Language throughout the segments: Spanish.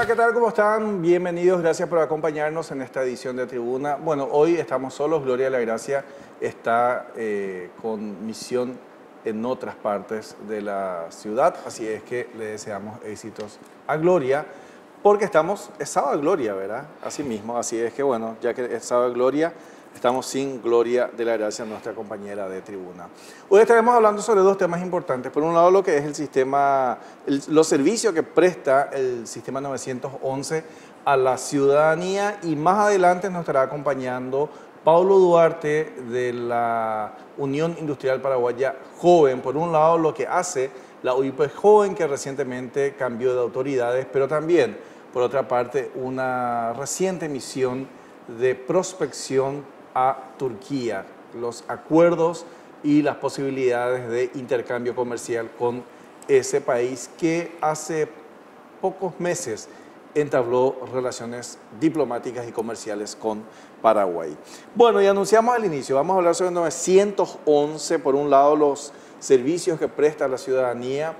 ¿qué tal? ¿Cómo están? Bienvenidos, gracias por acompañarnos en esta edición de Tribuna. Bueno, hoy estamos solos, Gloria de la Gracia está con misión en otras partes de la ciudad, así es que le deseamos éxitos a Gloria, porque es sábado de Gloria, ¿verdad? Así mismo, así es que bueno, ya que es sábado de Gloria, estamos sin Gloria de la Gracia, nuestra compañera de Tribuna. Hoy estaremos hablando sobre dos temas importantes. Por un lado, lo que es el sistema, los servicios que presta el sistema 911 a la ciudadanía, y más adelante nos estará acompañando Paulo Duarte de la Unión Industrial Paraguaya Joven. Por un lado, lo que hace la UIP Joven, que recientemente cambió de autoridades, pero también, por otra parte, una reciente misión de prospección a Turquía, los acuerdos y las posibilidades de intercambio comercial con ese país que hace pocos meses entabló relaciones diplomáticas y comerciales con Paraguay. Bueno, y anunciamos al inicio, vamos a hablar sobre el 911, por un lado los servicios que presta a la ciudadanía,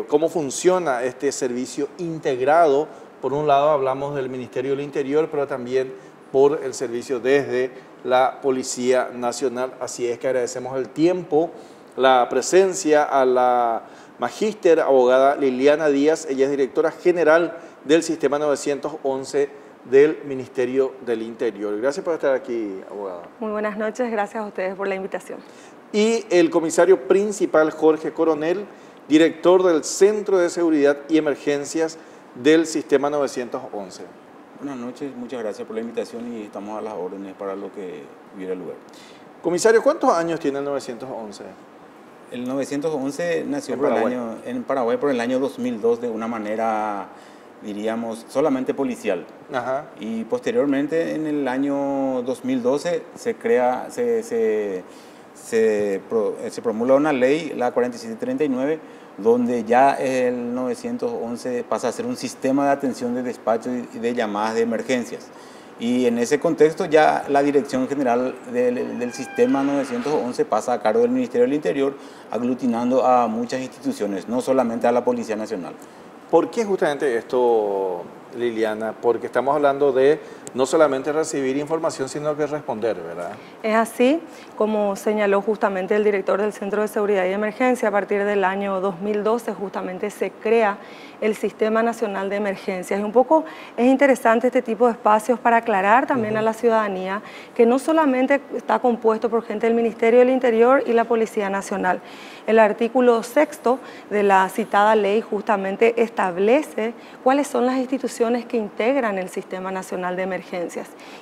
cómo funciona este servicio integrado. Por un lado hablamos del Ministerio del Interior, pero también por el servicio desde la Policía Nacional. Así es que agradecemos el tiempo, la presencia a la magíster abogada Liliana Díaz. Ella es directora general del Sistema 911 del Ministerio del Interior. Gracias por estar aquí, abogada. Muy buenas noches, gracias a ustedes por la invitación. Y el comisario principal, Jorge Coronel, director del Centro de Seguridad y Emergencias del Sistema 911. Buenas noches, muchas gracias por la invitación y estamos a las órdenes para lo que hubiera lugar. Comisario, ¿cuántos años tiene el 911? El 911 nació en Paraguay por el año 2002 de una manera, diríamos, solamente policial. Ajá. Y posteriormente, en el año 2012, se promulga una ley, la 4739, donde ya el 911 pasa a ser un sistema de atención de despacho y de llamadas de emergencias. Y en ese contexto ya la dirección general del sistema 911 pasa a cargo del Ministerio del Interior, aglutinando a muchas instituciones, no solamente a la Policía Nacional. ¿Por qué justamente esto, Liliana? Porque estamos hablando de no solamente recibir información, sino que responder, ¿verdad? Es así, como señaló justamente el director del Centro de Seguridad y Emergencia, a partir del año 2012 justamente se crea el Sistema Nacional de Emergencias. Y un poco es interesante este tipo de espacios para aclarar también a la ciudadanía que no solamente está compuesto por gente del Ministerio del Interior y la Policía Nacional. El artículo 6 de la citada ley justamente establece cuáles son las instituciones que integran el Sistema Nacional de Emergencias.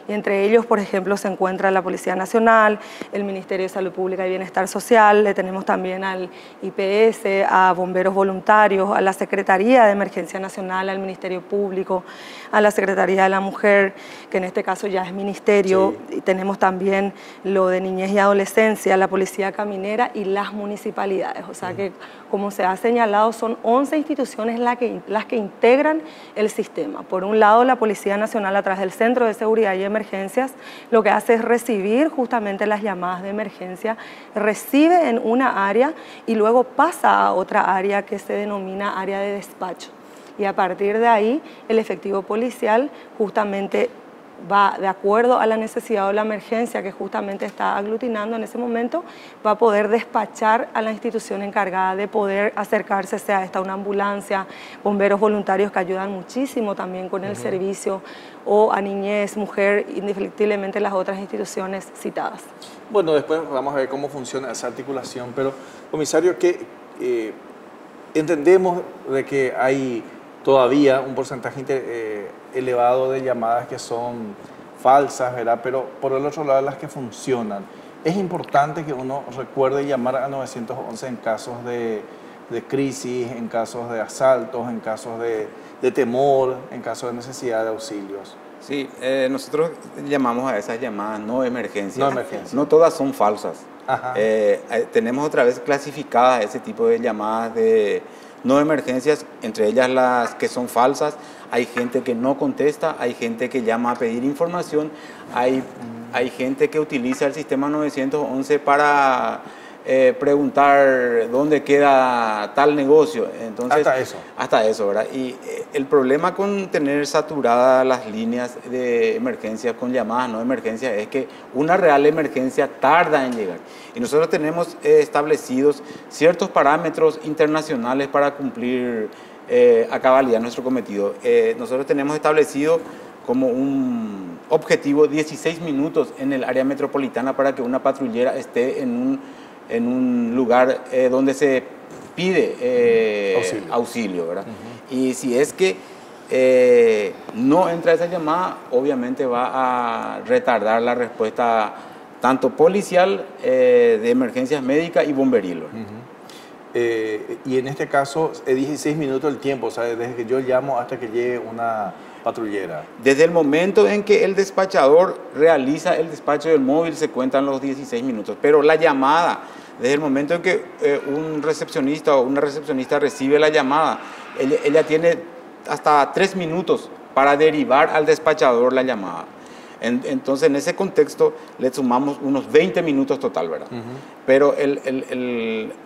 Y entre ellos, por ejemplo, se encuentra la Policía Nacional, el Ministerio de Salud Pública y Bienestar Social, le tenemos también al IPS, a Bomberos Voluntarios, a la Secretaría de Emergencia Nacional, al Ministerio Público, a la Secretaría de la Mujer, que en este caso ya es ministerio, sí. Y tenemos también lo de Niñez y Adolescencia, la Policía Caminera y las municipalidades. O sea que, como se ha señalado, son 11 instituciones las que integran el sistema. Por un lado, la Policía Nacional, a través del Centro de Seguridad y Emergencias, lo que hace es recibir justamente las llamadas de emergencia, recibe en una área y luego pasa a otra área que se denomina área de despacho. Y a partir de ahí, el efectivo policial justamente va de acuerdo a la necesidad o la emergencia que justamente está aglutinando en ese momento, va a poder despachar a la institución encargada de poder acercarse, sea esta una ambulancia, bomberos voluntarios que ayudan muchísimo también con el servicio, o a niñez, mujer, indefectiblemente las otras instituciones citadas. Bueno, después vamos a ver cómo funciona esa articulación, pero comisario, que entendemos de que hay todavía un porcentaje elevado de llamadas que son falsas, ¿verdad? Pero por el otro lado, las que funcionan. Es importante que uno recuerde llamar a 911 en casos de crisis, en casos de asaltos, en casos de temor, en casos de necesidad de auxilios. Sí, nosotros llamamos a esas llamadas no emergencias. No emergencias. No todas son falsas. Ajá. Tenemos otra vez clasificadas ese tipo de llamadas de no emergencias, entre ellas las que son falsas. Hay gente que no contesta, hay gente que llama a pedir información, hay gente que utiliza el sistema 911 para preguntar dónde queda tal negocio. Entonces, hasta eso, ¿verdad? Y el problema con tener saturadas las líneas de emergencia con llamadas no de emergencia es que una real emergencia tarda en llegar. Y nosotros tenemos establecidos ciertos parámetros internacionales para cumplir a cabalidad nuestro cometido. Nosotros tenemos establecido como un objetivo 16 minutos en el área metropolitana para que una patrullera esté en un lugar donde se pide auxilio, ¿verdad? Y si es que no entra esa llamada, obviamente va a retardar la respuesta tanto policial, de emergencias médicas y bomberil. Y en este caso es 16 minutos el tiempo, o sea, desde que yo llamo hasta que llegue una patrullera. Desde el momento en que el despachador realiza el despacho del móvil se cuentan los 16 minutos, pero la llamada, desde el momento en que un recepcionista o una recepcionista recibe la llamada, ella tiene hasta 3 minutos para derivar al despachador la llamada. Entonces, en ese contexto, le sumamos unos 20 minutos total, ¿verdad? Pero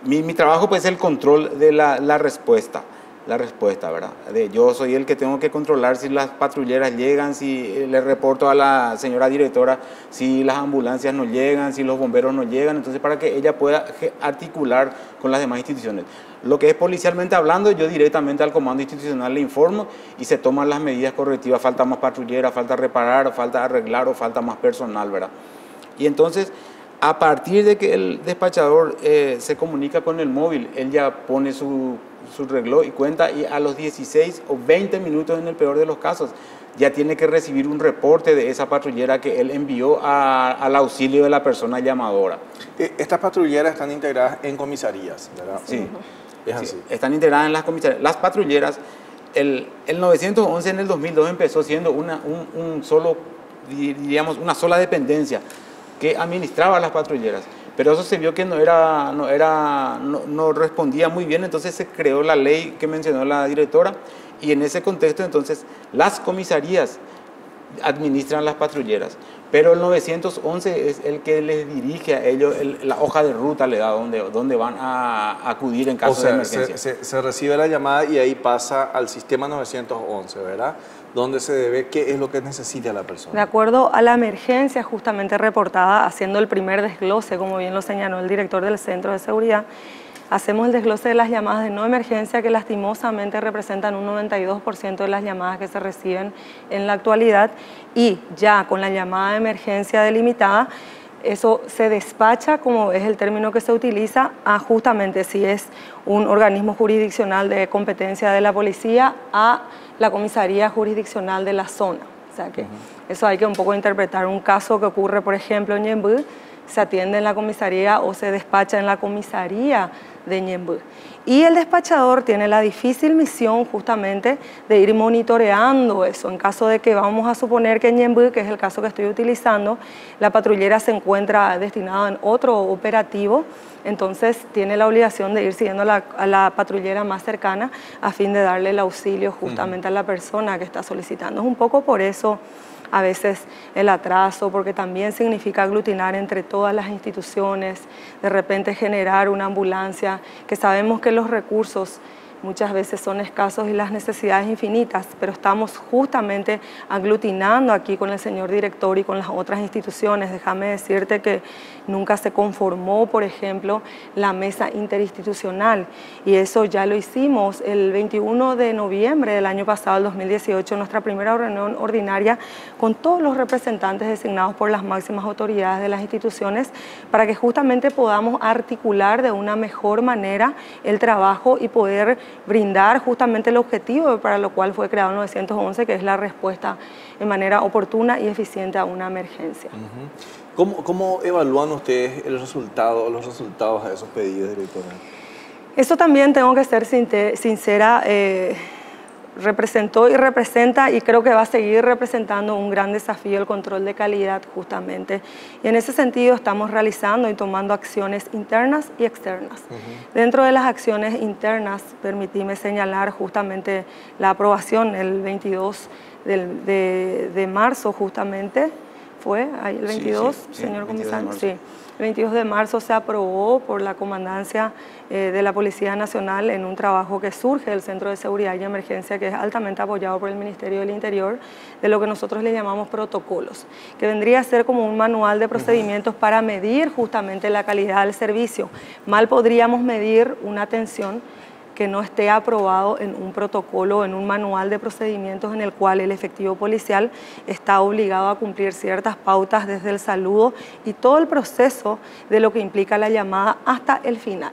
mi trabajo pues, es el control de la respuesta. ¿Verdad? Yo soy el que tengo que controlar si las patrulleras llegan, si le reporto a la señora directora si las ambulancias no llegan, si los bomberos no llegan, entonces para que ella pueda articular con las demás instituciones. Lo que es policialmente hablando, yo directamente al comando institucional le informo y se toman las medidas correctivas, falta más patrullera, falta reparar, falta arreglar o falta más personal, ¿verdad? Y entonces, a partir de que el despachador se comunica con el móvil, él ya pone su reloj y cuenta, y a los 16 o 20 minutos en el peor de los casos ya tiene que recibir un reporte de esa patrullera que él envió al auxilio de la persona llamadora. Estas patrulleras están integradas en comisarías, ¿verdad? Sí, es así. Sí, están integradas en las comisarías. Las patrulleras, el 911 en el 2002 empezó siendo una sola dependencia que administraba las patrulleras. Pero eso se vio que no respondía muy bien, entonces se creó la ley que mencionó la directora, y en ese contexto entonces las comisarías administran las patrulleras, pero el 911 es el que les dirige a ellos, la hoja de ruta le da dónde van a acudir en caso de emergencia. Se recibe la llamada y ahí pasa al sistema 911, ¿verdad? Donde se debe qué es lo que necesita la persona. De acuerdo a la emergencia justamente reportada, haciendo el primer desglose, como bien lo señaló el director del Centro de Seguridad, hacemos el desglose de las llamadas de no emergencia que lastimosamente representan un 92% de las llamadas que se reciben en la actualidad, y ya con la llamada de emergencia delimitada, eso se despacha, como es el término que se utiliza, a justamente si es un organismo jurisdiccional de competencia de la policía, a la comisaría jurisdiccional de la zona. O sea que eso hay que un poco interpretar. Un caso que ocurre, por ejemplo, en Ñemby, se atiende en la comisaría o se despacha en la comisaría de Ñemby. Y el despachador tiene la difícil misión justamente de ir monitoreando eso. En caso de que vamos a suponer que en Ñemby, que es el caso que estoy utilizando, la patrullera se encuentra destinada en otro operativo, entonces tiene la obligación de ir siguiendo a la patrullera más cercana a fin de darle el auxilio justamente a la persona que está solicitando. Es un poco por eso a veces el atraso, porque también significa aglutinar entre todas las instituciones, de repente generar una ambulancia, que sabemos que los recursos muchas veces son escasos y las necesidades infinitas, pero estamos justamente aglutinando aquí con el señor director y con las otras instituciones. Déjame decirte que nunca se conformó, por ejemplo, la mesa interinstitucional, y eso ya lo hicimos el 21 de noviembre del año pasado, el 2018, nuestra primera reunión ordinaria con todos los representantes designados por las máximas autoridades de las instituciones, para que justamente podamos articular de una mejor manera el trabajo y poder brindar justamente el objetivo para lo cual fue creado el 911, que es la respuesta de manera oportuna y eficiente a una emergencia. ¿Cómo evalúan ustedes los resultados de esos pedidos, directora? Eso también, tengo que ser sincera, representó y representa, y creo que va a seguir representando un gran desafío, el control de calidad justamente. Y en ese sentido estamos realizando y tomando acciones internas y externas. Dentro de las acciones internas, permitíme señalar justamente la aprobación el 22 de marzo justamente, fue, ahí el 22, sí, señor 22 de comisario, marzo. sí. El 22 de marzo se aprobó por la Comandancia de la Policía Nacional en un trabajo que surge del Centro de Seguridad y Emergencia, que es altamente apoyado por el Ministerio del Interior, de lo que nosotros le llamamos protocolos, que vendría a ser como un manual de procedimientos para medir justamente la calidad del servicio. Mal podríamos medir una atención que no esté aprobado en un protocolo, en un manual de procedimientos en el cual el efectivo policial está obligado a cumplir ciertas pautas desde el saludo y todo el proceso de lo que implica la llamada hasta el final.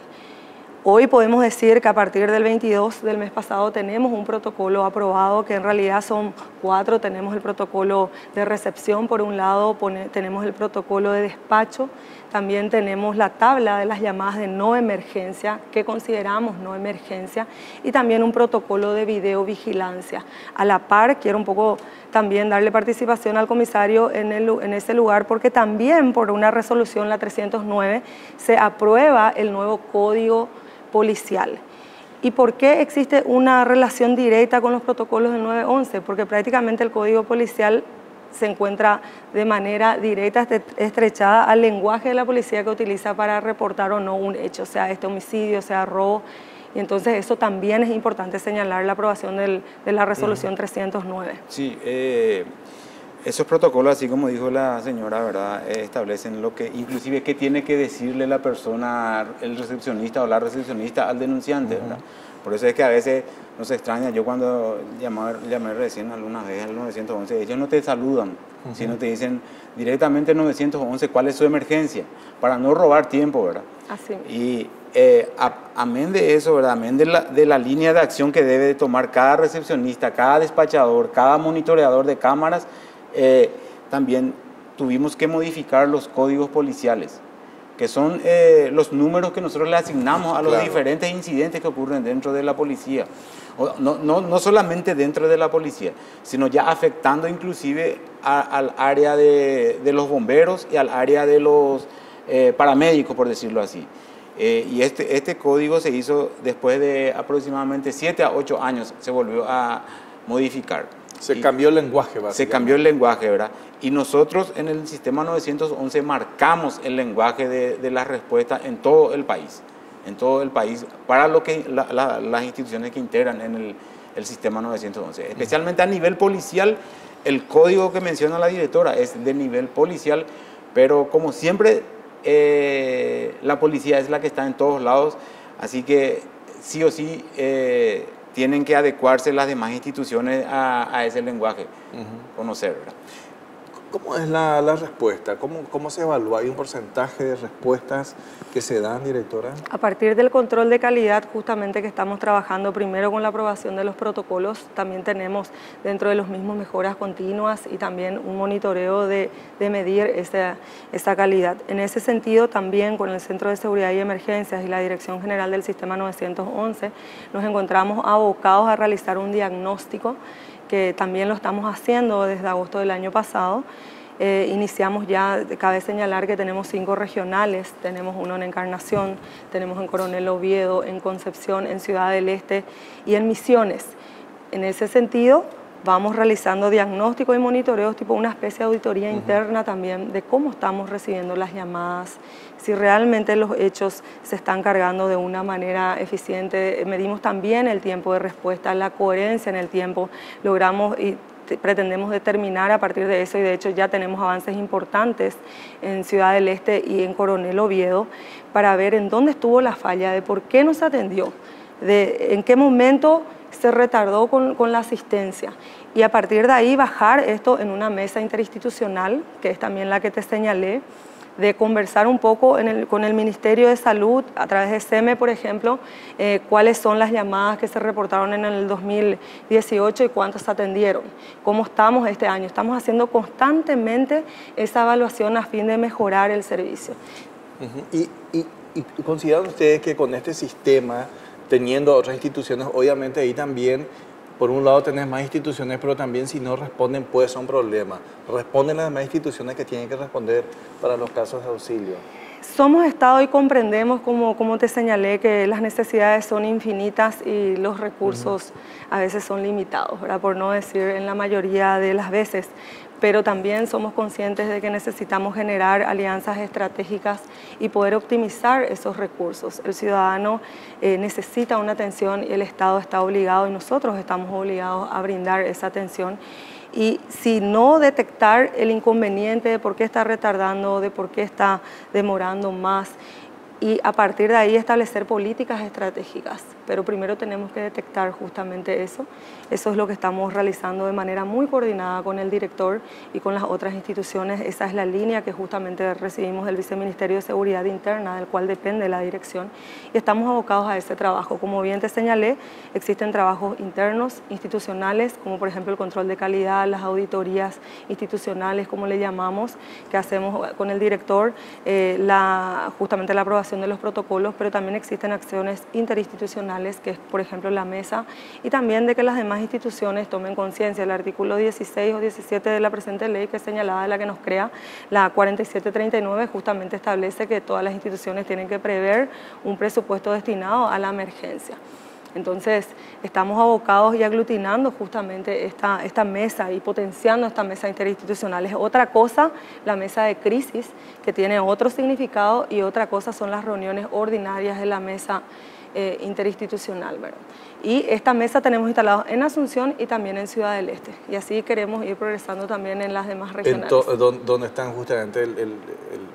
Hoy podemos decir que a partir del 22 del mes pasado tenemos un protocolo aprobado, que en realidad son 4. Tenemos el protocolo de recepción, por un lado tenemos el protocolo de despacho, también tenemos la tabla de las llamadas de no emergencia, que consideramos no emergencia, y también un protocolo de videovigilancia. A la par, quiero un poco también darle participación al comisario en ese lugar, porque también por una resolución, la 309, se aprueba el nuevo código policial. ¿Y por qué existe una relación directa con los protocolos del 911? Porque prácticamente el código policial se encuentra de manera directa, estrechada al lenguaje de la policía que utiliza para reportar o no un hecho, sea este homicidio, sea robo. Y entonces eso también es importante señalar, la aprobación de la resolución 309. Sí, esos protocolos, así como dijo la señora, ¿verdad?, establecen lo que, inclusive, qué tiene que decirle la persona, el recepcionista o la recepcionista al denunciante, ¿verdad? Por eso es que a veces nos extraña. Yo cuando llamé recién alguna vez al 911, ellos no te saludan, sino te dicen directamente 911 cuál es su emergencia, para no robar tiempo, ¿verdad? Así. Y amén de eso, ¿verdad?, amén de la línea de acción que debe tomar cada recepcionista, cada despachador, cada monitoreador de cámaras, también tuvimos que modificar los códigos policiales, que son los números que nosotros le asignamos a los diferentes incidentes que ocurren dentro de la policía. No solamente dentro de la policía, sino ya afectando inclusive al área de los bomberos y al área de los paramédicos, por decirlo así. Y este código se hizo después de aproximadamente 7 a 8 años, se volvió a modificar. Se cambió el lenguaje, básicamente. Se cambió el lenguaje, ¿verdad? Y nosotros en el sistema 911 marcamos el lenguaje de la respuesta en todo el país. En todo el país, para lo que las instituciones que integran en el sistema 911. Especialmente a nivel policial, el código que menciona la directora es de nivel policial, pero como siempre, la policía es la que está en todos lados, así que sí o sí tienen que adecuarse las demás instituciones a ese lenguaje, conocer, ¿verdad? ¿Cómo es la respuesta? ¿Cómo se evalúa? ¿Hay un porcentaje de respuestas que se dan, directora? A partir del control de calidad, justamente que estamos trabajando primero con la aprobación de los protocolos, también tenemos dentro de los mismos mejoras continuas y también un monitoreo de medir esa calidad. En ese sentido, también con el Centro de Seguridad y Emergencias y la Dirección General del Sistema 911, nos encontramos abocados a realizar un diagnóstico, que también lo estamos haciendo desde agosto del año pasado. Iniciamos ya, cabe señalar que tenemos 5 regionales, tenemos uno en Encarnación, tenemos en Coronel Oviedo, en Concepción, en Ciudad del Este y en Misiones. En ese sentido, vamos realizando diagnósticos y monitoreos, tipo una especie de auditoría interna también de cómo estamos recibiendo las llamadas, si realmente los hechos se están cargando de una manera eficiente. Medimos también el tiempo de respuesta, la coherencia en el tiempo, logramos y pretendemos determinar a partir de eso, y de hecho ya tenemos avances importantes en Ciudad del Este y en Coronel Oviedo, para ver en dónde estuvo la falla, de por qué no se atendió, de en qué momento se retardó con la asistencia, y a partir de ahí bajar esto en una mesa interinstitucional, que es también la que te señalé, de conversar un poco con el Ministerio de Salud, a través de SEME, por ejemplo, cuáles son las llamadas que se reportaron en el 2018 y cuántas se atendieron, cómo estamos este año. Estamos haciendo constantemente esa evaluación a fin de mejorar el servicio. ¿Y consideran ustedes que con este sistema, teniendo otras instituciones, obviamente ahí también, por un lado tenés más instituciones, pero también si no responden puede ser un problema? ¿Responden las demás instituciones que tienen que responder para los casos de auxilio? Somos Estado y comprendemos, como te señalé, que las necesidades son infinitas y los recursos a veces son limitados, ¿verdad? Por no decir en la mayoría de las veces. pero también somos conscientes de que necesitamos generar alianzas estratégicas y poder optimizar esos recursos. El ciudadano necesita una atención y el Estado está obligado y nosotros estamos obligados a brindar esa atención. Y si no detectar el inconveniente de por qué está retardando, de por qué está demorando más, y a partir de ahí establecer políticas estratégicas. Pero primero tenemos que detectar justamente eso. Eso es lo que estamos realizando de manera muy coordinada con el director y con las otras instituciones. Esa es la línea que justamente recibimos del Viceministerio de Seguridad Interna, del cual depende la dirección, y estamos abocados a ese trabajo. Como bien te señalé, existen trabajos internos, institucionales, como por ejemplo el control de calidad, las auditorías institucionales, como le llamamos, que hacemos con el director, justamente la aprobación de los protocolos, pero también existen acciones interinstitucionales, que es por ejemplo la mesa, y también de que las demás instituciones tomen conciencia. El artículo 16 o 17 de la presente ley, que es señalada, la que nos crea, la 4739, justamente establece que todas las instituciones tienen que prever un presupuesto destinado a la emergencia. Entonces, estamos abocados y aglutinando justamente esta mesa y potenciando esta mesa interinstitucional. Es otra cosa la mesa de crisis, que tiene otro significado, y otra cosa son las reuniones ordinarias de la mesa interinstitucional, ¿verdad? Y esta mesa tenemos instalada en Asunción y también en Ciudad del Este. Y así queremos ir progresando también en las demás regionales. Donde están justamente el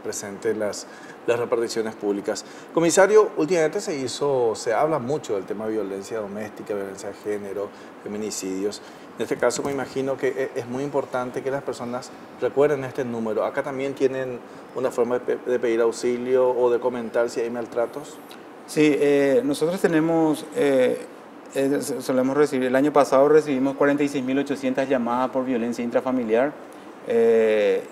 presente las reparticiones públicas. Comisario, últimamente se habla mucho del tema de violencia doméstica, violencia de género, feminicidios. En este caso me imagino que es muy importante que las personas recuerden este número. ¿Acá también tienen una forma de pedir auxilio o de comentar si hay maltratos? Sí, nosotros tenemos, solemos recibir, el año pasado recibimos 46.800 llamadas por violencia intrafamiliar,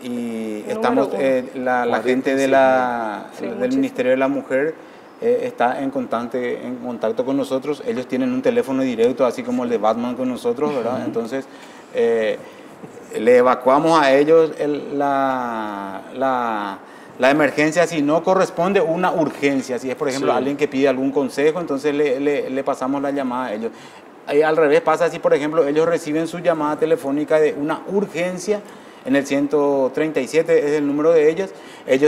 y estamos, la gente del Ministerio de la Mujer está en contacto con nosotros. Ellos tienen un teléfono directo, así como el de Batman con nosotros, ¿verdad? Entonces, le evacuamos a ellos la emergencia si no corresponde una urgencia. Si es, por ejemplo, alguien que pide algún consejo, entonces le pasamos la llamada a ellos. Al revés pasa si, por ejemplo, ellos reciben su llamada telefónica de una urgencia, en el 137 es el número de ellos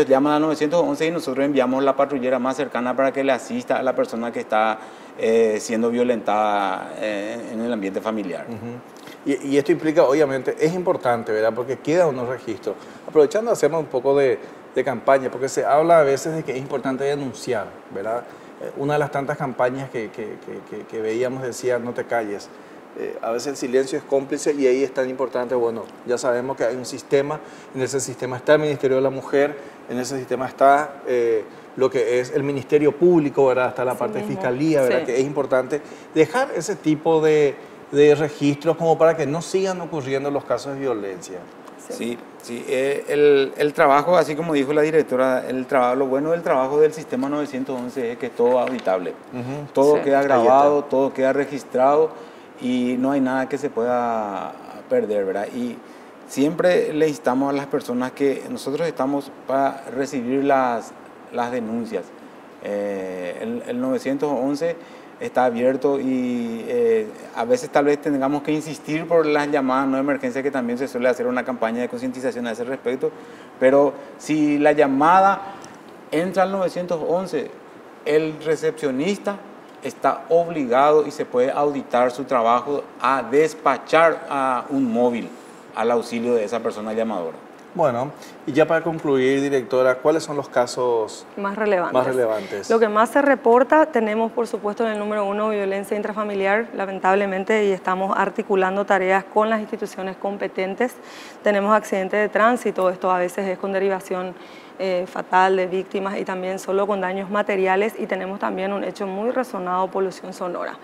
llaman al 911 y nosotros enviamos la patrullera más cercana para que le asista a la persona que está siendo violentada en el ambiente familiar. Y esto implica, obviamente, es importante, ¿verdad? Porque quedan unos registros. Aprovechando, hacemos un poco de campaña, porque se habla a veces de que es importante denunciar, ¿verdad? Una de las tantas campañas que veíamos decía, no te calles. A veces el silencio es cómplice y ahí es tan importante. Bueno, ya sabemos que hay un sistema, en ese sistema está el Ministerio de la Mujer, en ese sistema está lo que es el Ministerio Público, ¿verdad? Está la parte de Fiscalía, ¿verdad? Que es importante dejar ese tipo de registros como para que no sigan ocurriendo los casos de violencia. Sí, el trabajo, así como dijo la directora, lo bueno del trabajo del sistema 911 es que es todo auditable. Todo queda grabado, todo queda registrado y no hay nada que se pueda perder, ¿verdad? Y siempre le instamos a las personas que nosotros estamos para recibir las denuncias. El 911 está abierto y a veces tal vez tengamos que insistir por las llamadas no de emergencia, que también se suele hacer una campaña de concientización a ese respecto, pero si la llamada entra al 911, el recepcionista está obligado y se puede auditar su trabajo a despachar a un móvil al auxilio de esa persona llamadora. Bueno, y ya para concluir, directora, ¿cuáles son los casos más relevantes? Lo que más se reporta, tenemos por supuesto en el número 1 violencia intrafamiliar, lamentablemente, y estamos articulando tareas con las instituciones competentes. Tenemos accidentes de tránsito, esto a veces es con derivación fatal de víctimas y también solo con daños materiales, y tenemos también un hecho muy resonado, polución sonora.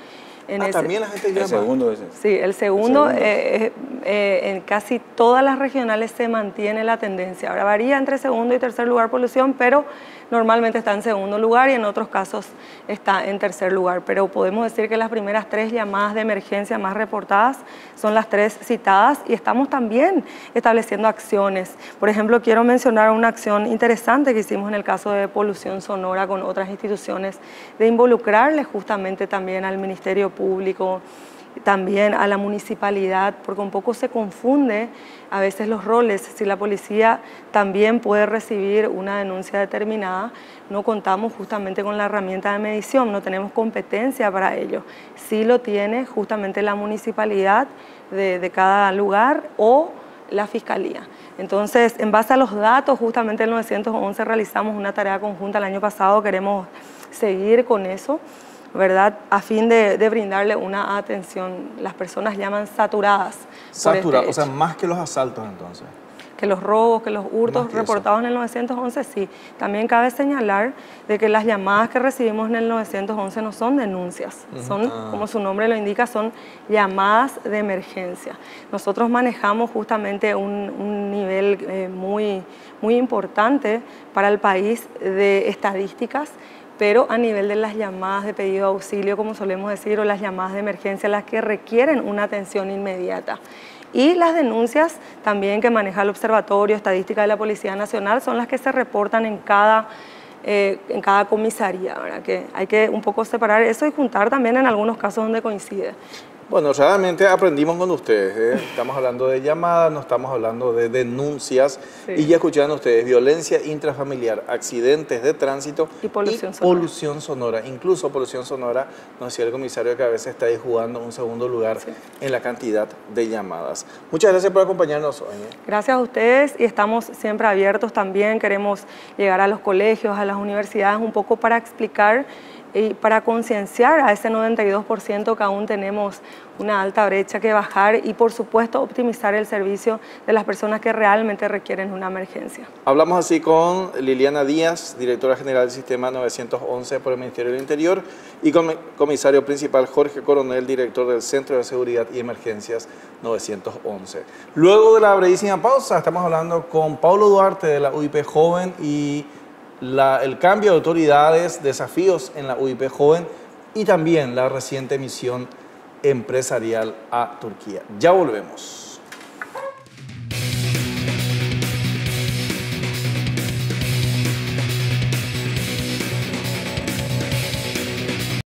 También la gente llama. El segundo ese. Sí, el segundo. En casi todas las regionales se mantiene la tendencia. Ahora varía entre segundo y tercer lugar polución, pero normalmente está en segundo lugar y en otros casos está en tercer lugar. Pero podemos decir que las primeras 3 llamadas de emergencia más reportadas son las 3 citadas, y estamos también estableciendo acciones. Por ejemplo, quiero mencionar una acción interesante que hicimos en el caso de polución sonora con otras instituciones, de involucrarle justamente también al Ministerio Público también a la municipalidad, porque un poco se confunde a veces los roles. Si la policía también puede recibir una denuncia determinada, no contamos justamente con la herramienta de medición, no tenemos competencia para ello. Sí lo tiene justamente la municipalidad de cada lugar o la fiscalía. Entonces, en base a los datos, justamente el 911 realizamos una tarea conjunta el año pasado, queremos seguir con eso, ¿verdad? A fin de brindarle una atención. Las personas llaman saturadas. Saturadas, o sea, más que los asaltos entonces. Que los robos, que los hurtos reportados en el 911, sí. También cabe señalar de que las llamadas que recibimos en el 911 no son denuncias, son, como su nombre lo indica, son llamadas de emergencia. Nosotros manejamos justamente un nivel muy importante para el país de estadísticas, pero a nivel de las llamadas de pedido de auxilio, como solemos decir, o las llamadas de emergencia, las que requieren una atención inmediata. Y las denuncias también que maneja el Observatorio Estadística de la Policía Nacional son las que se reportan en cada comisaría, ¿verdad? Que hay que un poco separar eso y juntar también en algunos casos donde coincide. Bueno, realmente aprendimos con ustedes, ¿eh? Estamos hablando de llamadas, no estamos hablando de denuncias, sí. Y ya escucharon ustedes, violencia intrafamiliar, accidentes de tránsito y polución sonora. Incluso polución sonora, nos decía el comisario que a veces está ahí jugando un segundo lugar, sí, en la cantidad de llamadas. Muchas gracias por acompañarnos hoy, ¿eh? Gracias a ustedes y estamos siempre abiertos también, queremos llegar a los colegios, a las universidades un poco para explicar y para concienciar a ese 92% que aún tenemos una alta brecha que bajar y, por supuesto, optimizar el servicio de las personas que realmente requieren una emergencia. Hablamos así con Liliana Díaz, directora general del Sistema 911 por el Ministerio del Interior, y con el comisario principal Jorge Coronel, director del Centro de Seguridad y Emergencias 911. Luego de la brevísima pausa, estamos hablando con Paulo Duarte de la UIP Joven y el cambio de autoridades, desafíos en la UIP Joven y también la reciente misión empresarial a Turquía. Ya volvemos.